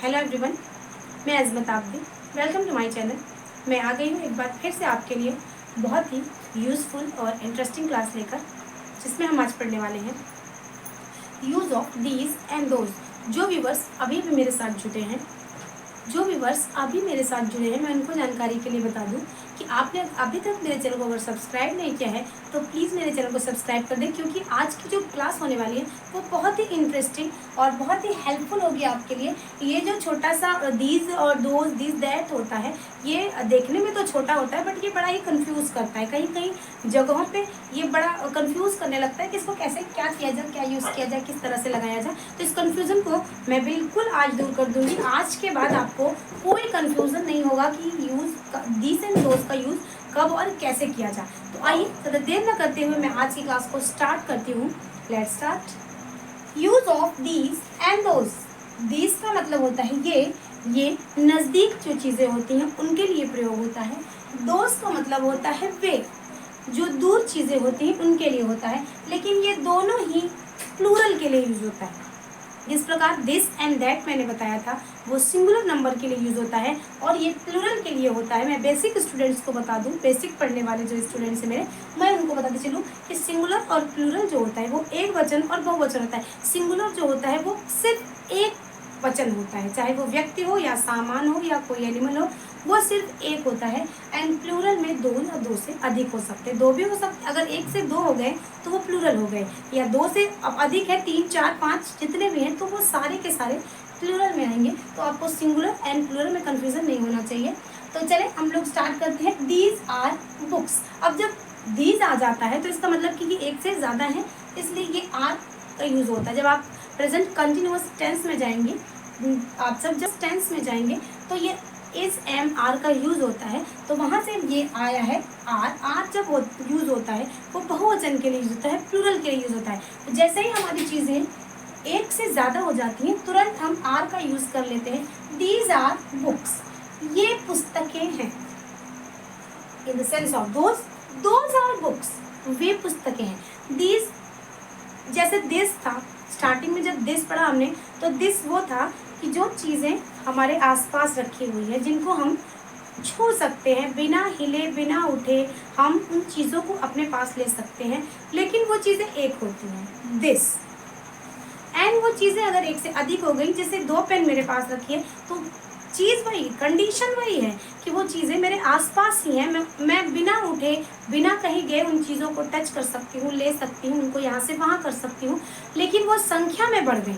Hello everyone, मैं Azmat Abidi. Welcome to my channel. मैं आ गई हूँ एक बार फिर से आपके लिए बहुत ही यूज़फुल और इंटरेस्टिंग क्लास लेकर, जिसमें हम आज पढ़ने वाले हैं use of these and those. जो व्यूवर्स अभी भी मेरे साथ जुड़े हैं मैं उनको जानकारी के लिए बता दूं कि आपने अभी तक मेरे चैनल को अगर सब्सक्राइब नहीं किया है तो प्लीज़ मेरे चैनल को सब्सक्राइब कर दें, क्योंकि आज की जो क्लास होने वाली है वो बहुत ही इंटरेस्टिंग और बहुत ही हेल्पफुल होगी आपके लिए। ये जो छोटा सा दीज और दोज दीज दैट होता है, ये देखने में तो छोटा होता है बट ये बड़ा ही कंफ्यूज करता है। कहीं कहीं जगहों पे ये बड़ा कंफ्यूज करने लगता है कि इसको कैसे क्या किया जाए, क्या यूज़ किया जाए, किस तरह से लगाया जाए। तो इस कंफ्यूजन को मैं बिल्कुल आज दूर कर दूंगी। आज के बाद आपको कोई कंफ्यूजन नहीं होगा कि दीज एंड दोज का यूज कब और कैसे किया जाए। तो आइए ज़्यादा देर न करते हुए मैं आज की क्लास को स्टार्ट करती हूँ। Let's start. Use of these and those. These का मतलब होता है ये नज़दीक जो चीज़ें होती हैं उनके लिए प्रयोग होता है। दोज का मतलब होता है वे, जो दूर चीज़ें होती हैं उनके लिए होता है। लेकिन ये दोनों ही प्लूरल के लिए यूज होता है। जिस प्रकार दिस एंड दैट मैंने बताया था वो सिंगुलर नंबर के लिए यूज होता है और ये प्लूरल के लिए होता है। मैं बेसिक स्टूडेंट्स को बता दूं, बेसिक पढ़ने वाले जो स्टूडेंट्स हैं मेरे, मैं उनको बताते चलूँ कि सिंगुलर और प्लूरल जो होता है वो एक वचन और बहुवचन होता है। सिंगुलर जो होता है वो सिर्फ एक वचन होता है, चाहे वो व्यक्ति हो या सामान हो या कोई एनिमल हो, वो सिर्फ एक होता है। एंड प्लूरल में दो या दो से अधिक हो सकते हैं, दो भी हो सकते। अगर एक से दो हो गए तो वो प्लूरल हो गए, या दो से अब अधिक है, तीन चार पाँच जितने भी हैं तो वो सारे के सारे प्लूरल में आएंगे। तो आपको सिंगुलर एंड प्लूरल में कंफ्यूजन नहीं होना चाहिए। तो चले हम लोग स्टार्ट करते हैं। These are books. अब जब दीज आ जाता है तो इसका मतलब कि एक से ज़्यादा है, इसलिए ये आर का यूज होता है। जब आप प्रेजेंट कंटिन्यूअस टेंस में जाएंगे, आप सब जब टेंस में जाएंगे तो ये इस एम आर का यूज होता है। तो वहां से ये आया है आर। आर जब यूज होता है वो बहुवचन के लिए यूज होता है, प्लूरल के लिए यूज होता है। तो जैसे ही हमारी चीजें एक से ज्यादा हो जाती हैं तुरंत हम आर का यूज कर लेते हैं। These are books. ये पुस्तकें हैं। In the sense of those are books. वे पुस्तकें हैं। दीज, जैसे दिस था, स्टार्टिंग में जब दिस पढ़ा हमने तो दिस वो था कि जो चीज़ें हमारे आसपास रखी हुई है, जिनको हम छू सकते हैं बिना हिले बिना उठे, हम उन चीज़ों को अपने पास ले सकते हैं। लेकिन वो चीज़ें एक होती हैं, दिस। एंड वो चीज़ें अगर एक से अधिक हो गई, जैसे दो पेन मेरे पास रखी है, तो चीज़ वही, कंडीशन वही है कि वो चीज़ें मेरे आसपास ही हैं। मैं बिना उठे बिना कहीं गए उन चीज़ों को टच कर सकती हूँ, ले सकती हूँ, उनको यहाँ से वहाँ कर सकती हूँ। लेकिन वो संख्या में बढ़ गई,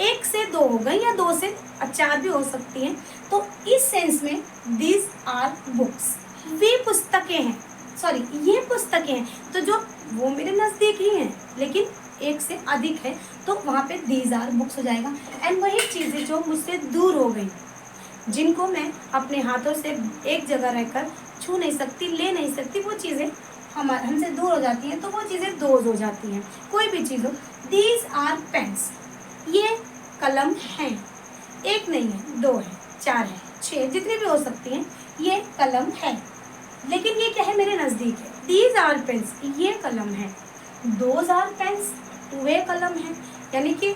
एक से दो हो गई या दो से चार भी हो सकती हैं। तो इस सेंस में दीज आर बुक्स, वे पुस्तकें हैं, सॉरी ये पुस्तकें हैं। तो जो वो मेरे नज़दीक ही हैं लेकिन एक से अधिक है, तो वहाँ पे दीज आर बुक्स हो जाएगा। एंड वही चीज़ें जो मुझसे दूर हो गई, जिनको मैं अपने हाथों से एक जगह रहकर छू नहीं सकती, ले नहीं सकती, वो चीज़ें हमसे दूर हो जाती हैं, तो वो चीज़ें दोज हो जाती हैं। कोई भी चीज़ हो। These are pens. ये कलम हैं, एक नहीं है, दो है, चार है, छः, जितनी भी हो सकती हैं, ये कलम है। लेकिन ये क्या है, मेरे नज़दीक है। दीज आर पेन्स, ये कलम है। दोज आर पेन्स, वे कलम है। यानी कि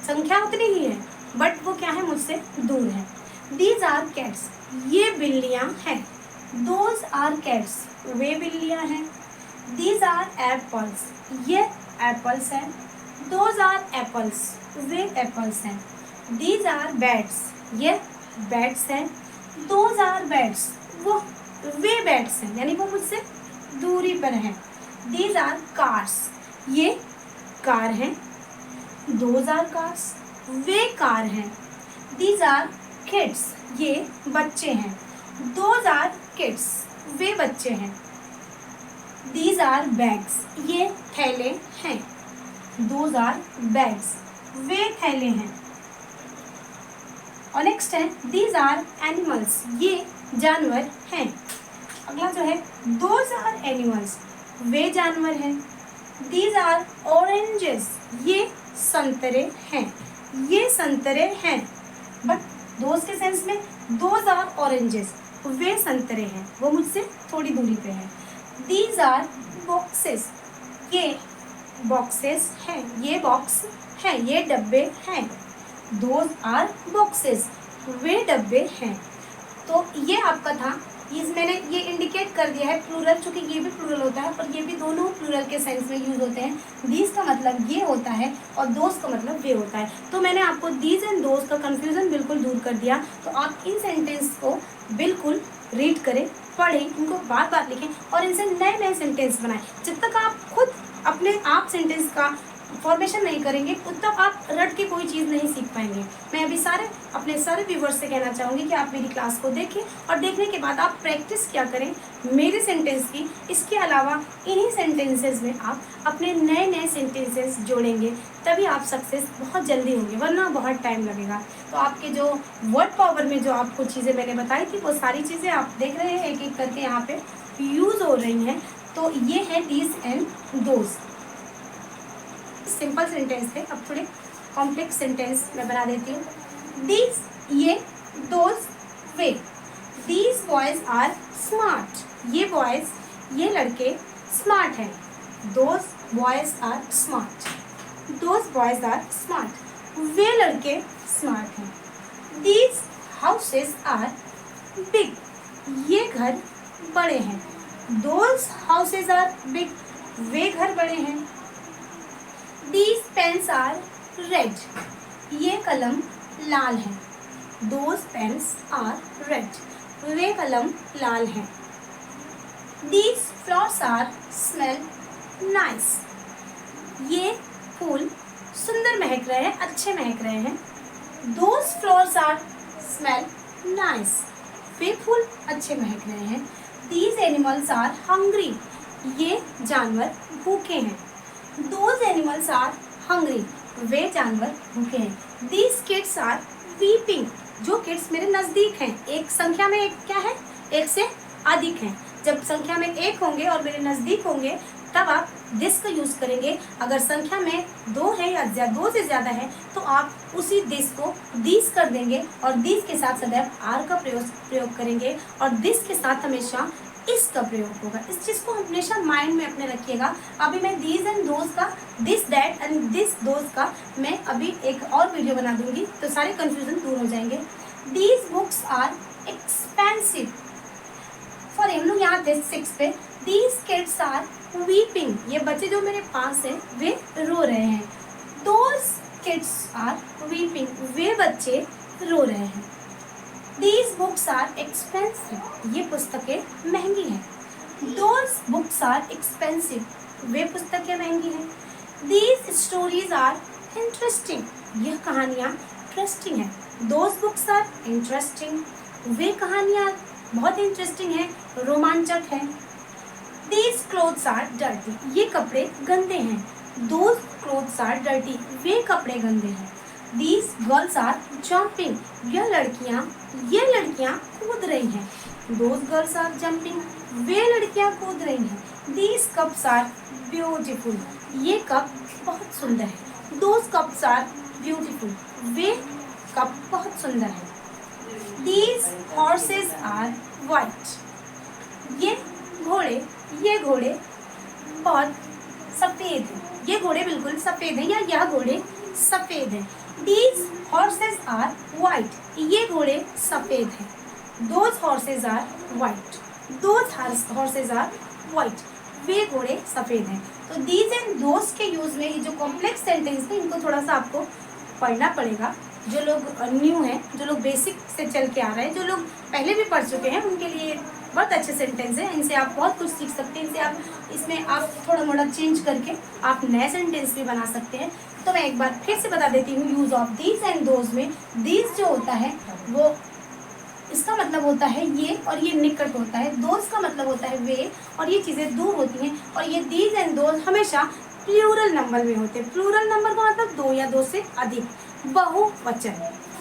संख्या उतनी ही है बट वो क्या है, मुझसे दूर है। दीज आर कैट्स, ये बिल्लियाँ हैं। दोज आर कैट्स, वे बिल्लियाँ हैं। दीज आर एप्पल्स, ये एप्पल्स हैं। दोज आर एप्पल्स, वे एप्पल्स हैं। दीज आर बैट्स, ये बैट्स हैं। दोज आर बैट्स, वे बैट्स हैं, यानी वो मुझसे दूरी पर हैं। दीज आर कार्स, ये कार हैं। दोज आर कार्स, वे कार हैं। दीज आर किड्स, ये बच्चे हैं। दोज आर किड्स, वे बच्चे हैं। दीज आर बैग्स, ये थैले हैं। दोज आर बैग्स, वे थैले हैं। और नेक्स्ट है दीज आर एनिमल्स, ये जानवर हैं। अगला जो है दोज आर एनिमल्स, वे जानवर हैं। दीज आर ऑरेंजेस, ये संतरे हैं, ये संतरे हैं। बट दोज के सेंस में दोज आर ऑरेंजेस, वे संतरे हैं, वो मुझसे थोड़ी दूरी पे है। दीज आर बॉक्सेस, ये बॉक्सेस हैं, ये बॉक्स हैं, ये डब्बे हैं। दोज आर बॉक्सेस, वे डब्बे हैं। तो ये आपका था, इस मैंने ये इंडिकेट कर दिया है प्लूरल, चूंकि ये भी प्लूरल होता है और ये भी दोनों प्लूरल के सेंस में यूज होते हैं। दीज का मतलब ये होता है और दोस्त का मतलब वे होता है। तो मैंने आपको दीज एंड दोस्त का कंफ्यूजन बिल्कुल दूर कर दिया। तो आप इन सेंटेंस को बिल्कुल रीड करें, पढ़ें, इनको बार बार लिखें और इनसे नए नए सेंटेंस बनाएं। जब तक आप खुद अपने आप सेंटेंस का फॉर्मेशन नहीं करेंगे उतब तक आप रट के कोई चीज़ नहीं सीख पाएंगे। मैं अभी अपने सारे व्यूवर्स से कहना चाहूँगी कि आप मेरी क्लास को देखें और देखने के बाद आप प्रैक्टिस क्या करें मेरे सेंटेंस की। इसके अलावा इन्हीं सेंटेंसेस में आप अपने नए नए सेंटेंसेस जोड़ेंगे, तभी आप सक्सेस बहुत जल्दी होंगे, वरना बहुत टाइम लगेगा। तो आपके जो वर्ड पावर में जो आपको चीज़ें मैंने बताई थी वो सारी चीज़ें आप देख रहे हैं एक एक करके यहाँ पे यूज़ हो रही हैं। तो ये है these and those. Simple sentence थे, अब थोड़े कॉम्प्लेक्स सेंटेंस मैं बना देती हूँ। दीज ये, दोज वे। दीज बॉयज आर स्मार्ट, ये बॉयज ये लड़के स्मार्ट हैं। Those boys are smart, those boys are smart, वे लड़के स्मार्ट हैं। दीज हाउसेस आर बिग, ये घर बड़े हैं। दोज हाउसेस आर बिग, वे घर बड़े हैं। These pens are red, ये कलम लाल है। Those pens are red, वे कलम लाल हैं। These flowers are smell nice, ये फूल सुंदर महक रहे हैं, अच्छे महक रहे हैं। Those flowers are smell nice, वे फूल अच्छे महक रहे हैं। These animals are hungry, ये जानवर भूखे हैं। Those animals are hungry, वे जानवर भूखे हैं। These kids are weeping, जो किड्स मेरे नज़दीक हैं। एक संख्या में एक क्या है, एक से अधिक हैं। जब संख्या में एक होंगे और मेरे नज़दीक होंगे तब आप दिस का यूज़ करेंगे। अगर संख्या में दो है या दो से ज़्यादा है तो आप उसी दिस को दिस कर देंगे और दिस के साथ सदैव आर का प्रयोग करेंगे और दिस के साथ हमेशा इसका प्रयोग होगा। इस चीज़ को हमेशा माइंड में अपने रखिएगा। अभी मैं दीज एंड दोज का, this that and this those का मैं अभी एक और वीडियो बना दूंगी तो सारे कंफ्यूजन दूर हो जाएंगे। These books are expensive, sorry हम लोग यहाँ थे 6 पे। दीज किड्स आर वीपिंग, ये बच्चे जो मेरे पास हैं वे रो रहे हैं। दोज किड्स आर वीपिंग, वे बच्चे रो रहे हैं। These books are expensive, ये पुस्तकें महंगी हैं। Those books are expensive, वे पुस्तकें महंगी हैं। These stories are interesting, यह कहानियाँ इंटरेस्टिंग हैं। Those books are interesting, वे कहानियाँ बहुत इंटरेस्टिंग हैं, रोमांचक हैं। These clothes are dirty, ये कपड़े गंदे हैं। Those clothes are dirty, वे कपड़े गंदे हैं। These girls are jumping, ये लड़कियाँ कूद रही हैं। Those girls are jumping, वे लड़कियाँ कूद रही हैं। These cups are beautiful, ये कप बहुत सुंदर है। Those cups are beautiful, way cup बहुत सुंदर है। These horses are white, ये घोड़े बहुत सफ़ेद हैं। ये घोड़े बिल्कुल सफ़ेद हैं या यह घोड़े सफ़ेद हैं। These horses are white, ये घोड़े सफ़ेद हैं। Those horses are white, those horses are white, वे घोड़े सफ़ेद हैं। तो these and those के यूज़ में ये जो कॉम्प्लेक्स सेंटेंस थे इनको थोड़ा सा आपको पढ़ना पड़ेगा। जो लोग न्यू हैं, जो लोग बेसिक से चल के आ रहे हैं, जो लोग पहले भी पढ़ चुके हैं उनके लिए बहुत अच्छे सेंटेंस हैं। इनसे आप बहुत कुछ सीख सकते हैं। इसमें आप थोड़ा मोड़ा चेंज करके आप नए सेंटेंस भी बना सकते हैं। तो मैं एक बार फिर से बता देती हूँ, use of these and those में दीज जो होता है वो इसका मतलब होता है ये और ये निकट होता है। दोज का मतलब होता है वे और ये चीज़ें दूर होती हैं। और ये दीज एंड दोज हमेशा प्लूरल नंबर में होते हैं। प्लूरल नंबर का मतलब दो या दो से अधिक, बहुवचन।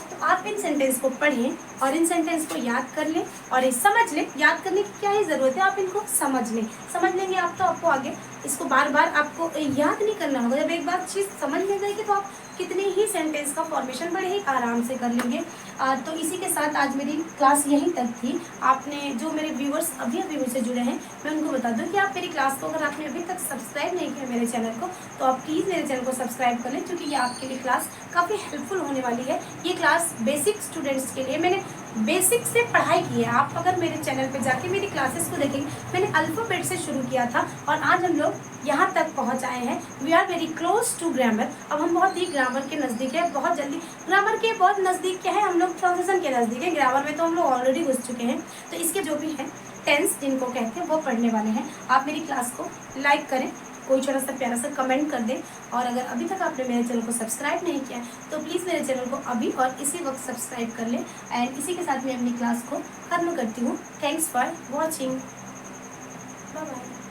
तो आप इन सेंटेंस को पढ़ें और इन सेंटेंस को याद कर लें और ये समझ लें। याद करने की क्या ही ज़रूरत है, आप इनको समझ लें। समझ लेंगे आप तो आपको आगे इसको बार बार आपको याद नहीं करना होगा। जब एक बार चीज़ समझ में जाएगी तो आप कितने ही सेंटेंस का फॉर्मेशन बड़े ही आराम से कर लेंगे। तो इसी के साथ आज मेरी क्लास यहीं तक थी। आपने जो मेरे व्यूअर्स अभी अभी मुझसे जुड़े हैं, मैं उनको बता दूं कि आप मेरी क्लास को, अगर आपने अभी तक सब्सक्राइब नहीं किया मेरे चैनल को, तो आप प्लीज़ मेरे चैनल को सब्सक्राइब कर लें, क्योंकि ये आपके लिए क्लास काफ़ी हेल्पफुल होने वाली है। ये क्लास बेसिक स्टूडेंट्स के लिए, मैंने बेसिक से पढ़ाई की है। आप अगर मेरे चैनल पे जाके मेरी क्लासेस को देखेंगे, मैंने अल्फ़ाबेट से शुरू किया था और आज हम लोग यहाँ तक पहुँच आए हैं। We are very close to grammar. अब हम बहुत ही ग्रामर के नज़दीक है, बहुत जल्दी ग्रामर के बहुत नज़दीक क्या है, हम लोग ट्रांसलेशन के नज़दीक है। ग्रामर में तो हम लोग ऑलरेडी घुस चुके हैं। तो इसके जो भी है टेंस जिनको कहते हैं वो पढ़ने वाले हैं। आप मेरी क्लास को लाइक करें, कोई छोटा सा प्यारा सा कमेंट कर दें, और अगर अभी तक आपने मेरे चैनल को सब्सक्राइब नहीं किया तो प्लीज़ मेरे चैनल को अभी और इसी वक्त सब्सक्राइब कर लें। एंड इसी के साथ मैं अपनी क्लास को खत्म करती हूँ। Thanks for watching. Bye bye.